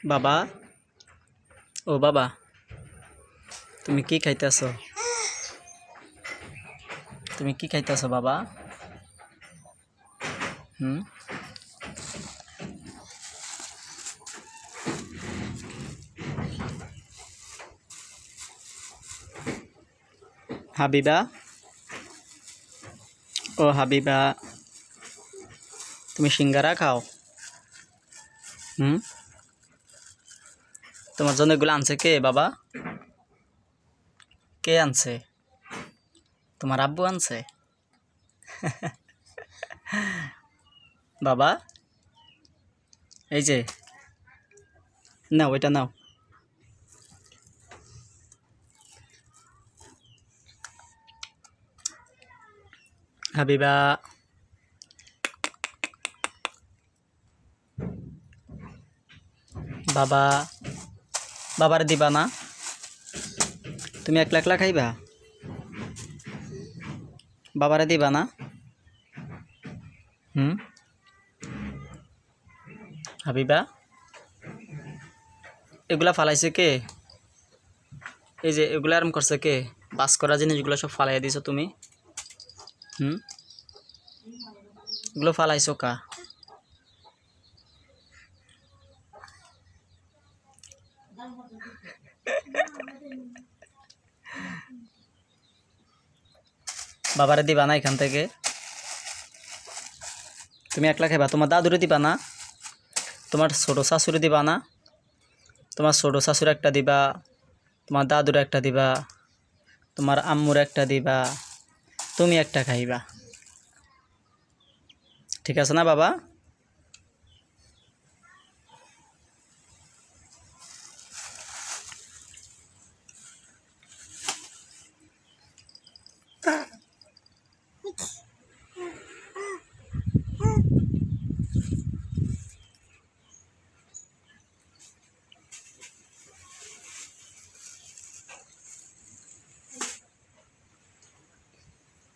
বাবা, ও বাবা, তুমি কি খাইতেছো? তুমি কি খাইতেছো বাবা? হুম, হাবিবা, ও হাবিবা, তুমি সিঙ্গারা খাও? হুম, তোমার জন্য এগুলো আনছে কে বাবা? কে আনছে? তোমার আব্বু আনছে? বাবা, এই যে নাও, এটা নাও। হাবিবা, বাবা, বাবারে দিবা না? তুমি একলা একলা খাইবা? বাবারে দিবা না? হুম, হাবিবা, এগুলা ফালাইছে কে? এই যে এগুলা আরাম করছে কে? বাস করা জিনিসগুলো সব ফালাই দিছো তুমি। হুম, এগুলো ফালাইছো কা? বাবারে দিবা না এখান থেকে? তুমি একলা খাইবা? তোমার দাদুরে দিবা না? তোমার ছোট শাশুড়ি দিবা না? তোমার ছোট শাশুড়ি একটা দিবা, তোমার দাদুর একটা দিবা, তোমার আম্মুর একটা দিবা, তুমি একটা খাইবা। ঠিক আছে না বাবা?